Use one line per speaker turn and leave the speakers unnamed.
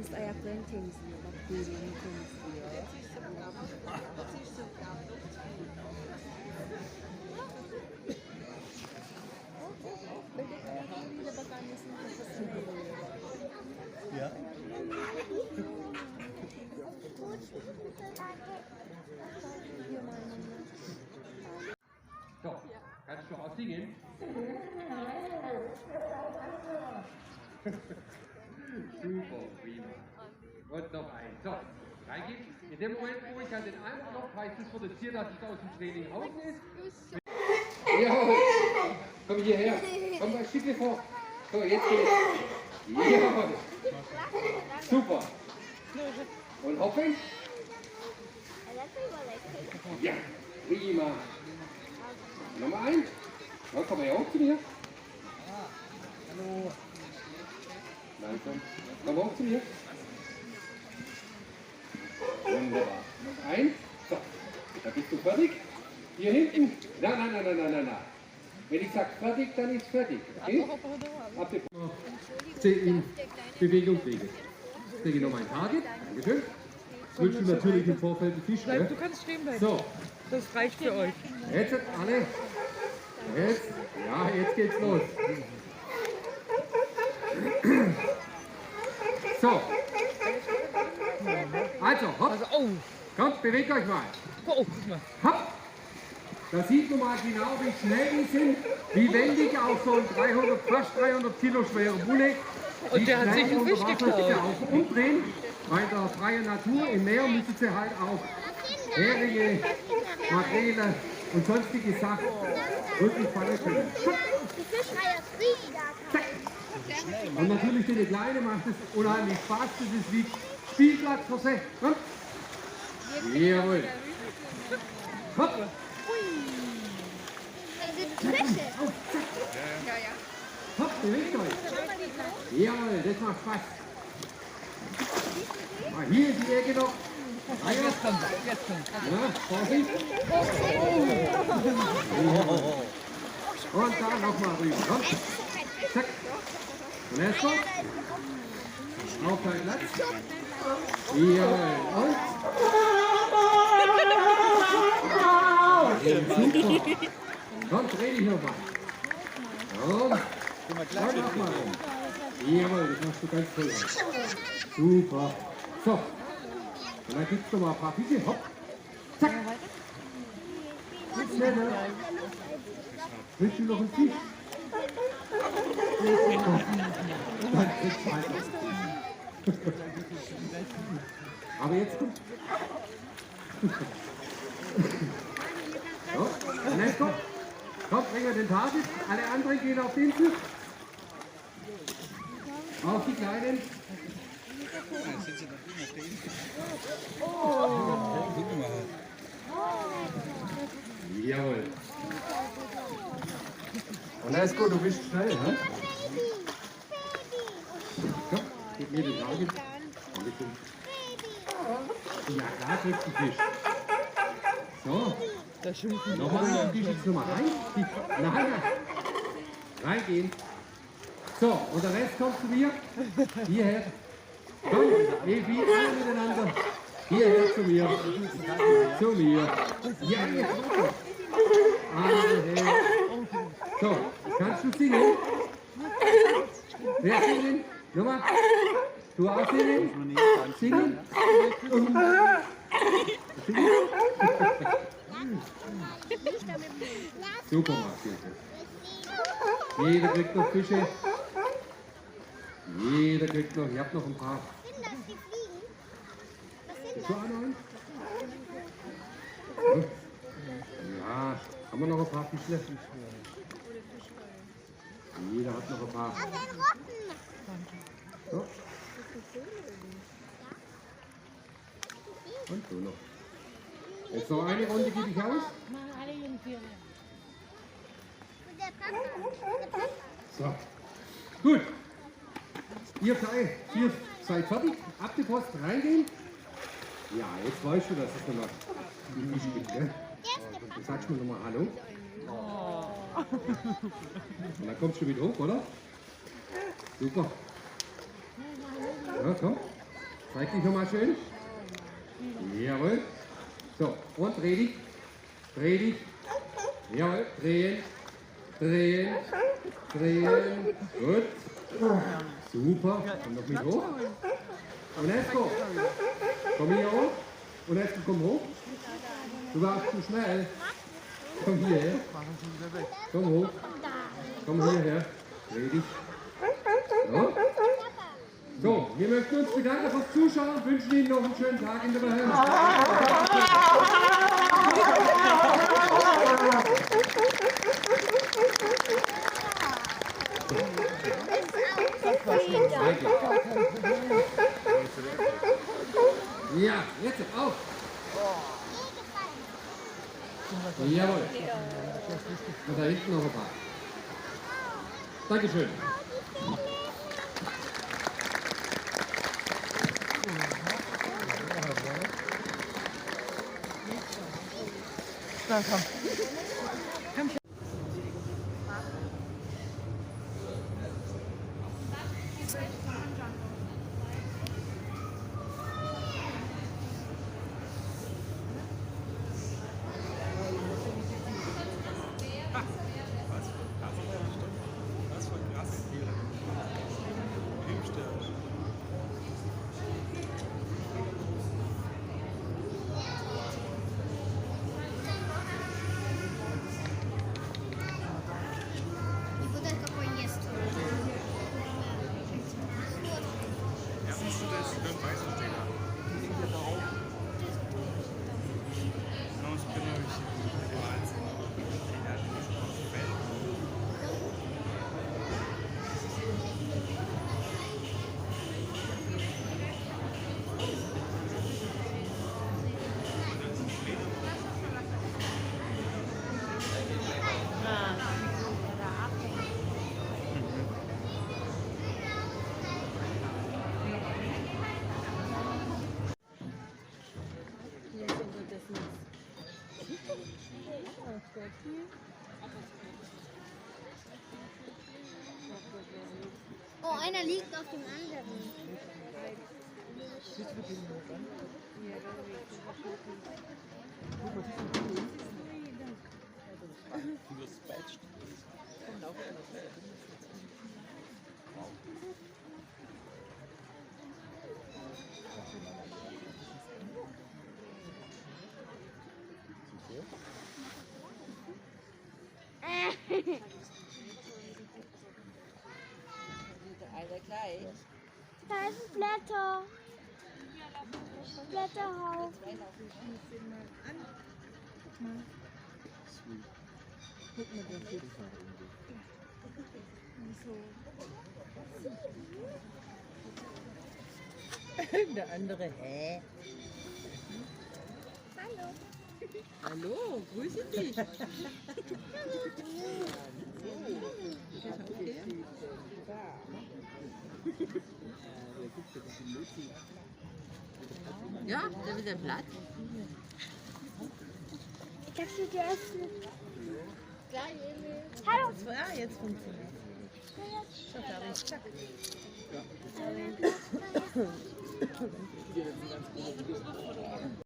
Dost ayaklarını temizliyor. Bak kuyruğunu temizliyor. Bebek ayakkabıyla bak annesinin kafasını vuruyor.
Ja.
So, kannst du aussingen? Super, prima. Und noch ein. So, reingehen. In dem Moment, wo ich an den einen Knopf heißt es für das Tier, dass es aus dem Training raus ist. Jawohl. Komm hierher. Komm mal ein Stückchen vor. So, jetzt geht's. Jawohl. Super. Und hoffen? Ja, prima. Nochmal ein. Ja, komm mal hoch zu mir.
Hallo.
Langsam. Komm hoch zu mir. Wunderbar. Noch ein. So, da bist du fertig. Hier hinten. Nein. Wenn ich sage fertig, dann ist fertig. Okay? Ab in Bewegung kriege. Jetzt kriege ich noch mein Target. Dankeschön. Wünschen natürlich im Vorfeld den Fisch.
Bleib, du kannst stehen bleiben.
So,
Das reicht für euch.
jetzt alle. Jetzt, ja, jetzt geht's los. So. Also, hopp.
Also, oh,
Kommt, bewegt euch mal.
guck mal.
Hopp. Da sieht man mal genau, wie schnell die sind, wie wendig auch so ein fast 300 Kilo schwerer Bulle.
Und der hat sich einen Fisch geklaut.
Auch umdrehen, weil in der freien Natur, im Meer müssen sie halt auch Heringe, Makrele und sonstige Sachen wirklich fangen können. Und natürlich für die Kleine macht es unheimlich Spaß, das ist wie Spielplatz für sie. Kommt. Jawohl. Hopp. Hopp, bewegt euch. Jawohl, das macht Spaß. Ah, hier ist die Ecke noch. Ah, ja.
Jetzt kommt.
Ja, Vorsicht. Und da nochmal rüber. Komm. Zack. Und erst kommt. Auf deinen Platz. Jawohl. Und. Super. Komm, dreh dich nochmal. Und nochmal rum. Jawohl, das machst du ganz toll. Super. So. Und dann gibt's noch mal ein paar Fische. Hopp. Zack. Schneller. Willst du noch einen Fisch? Dann kriegst du weiter. Aber jetzt kommt. So, und jetzt kommt. Komm, bringen wir den Target. Alle anderen gehen auf den Zug. Auf die Kleinen. Jawohl. Und alles gut, du bist schnell, ne? Komm, gib mir den Target. Ja, klar, kriegst du Fisch. So.
Da schimpfen
Noch einmal die jetzt nochmal rein. Nein. Reingehen. So, und der Rest kommt zu mir. Hierher. Komm, Evi, alle miteinander. Hierher zu mir. Zu mir. Ja, jetzt. Alle her. So, kannst du singen? Wer singen? Nochmal. Du auch singen? Singen? Singen? Super, Martin. Jeder kriegt noch Fische. Jeder kriegt noch. Ich hab noch ein paar. Ist noch einer? Ja, haben wir noch ein paar Fische? Jeder hat noch ein paar. So. Und so noch. Jetzt noch eine Runde gebe ich aus. So. Gut. Ihr seid fertig. Ab die Post reingehen. Ja, jetzt weißt du, dass es noch die Fische gibt, gell? Du sagst mir nochmal Hallo. Und dann kommst du wieder hoch, oder? Super. Ja, komm. Zeig dich nochmal schön. Jawohl. So, und dreh dich. Dreh dich. Jawohl, drehen. Drehen. Drehen. Gut. Super. Komm noch mit hoch. Und jetzt hoch. Komm hier hoch. Und jetzt komm hoch. Du warst zu schnell. Komm hierher. Komm hoch. Komm hierher. Dreh dich. So. So, wir möchten uns bedanken fürs Zuschauen und wünschen Ihnen noch einen schönen Tag in der Wilhelma. Ja, jetzt auf. Jawohl. Und da hinten noch ein paar. Dankeschön.
Na komm. Komm schon.
Oh, einer liegt auf dem anderen. Da ist ein Blätter. Blätterhaufen.
Guck mal, der geht. So. Der andere, hä?
Hallo.
Hallo, grüße dich. Ja, da wird der Blatt.
Ich hab sie geöffnet. Hallo.
Ja, jetzt funktioniert es. Schon fertig. Zack. Ja.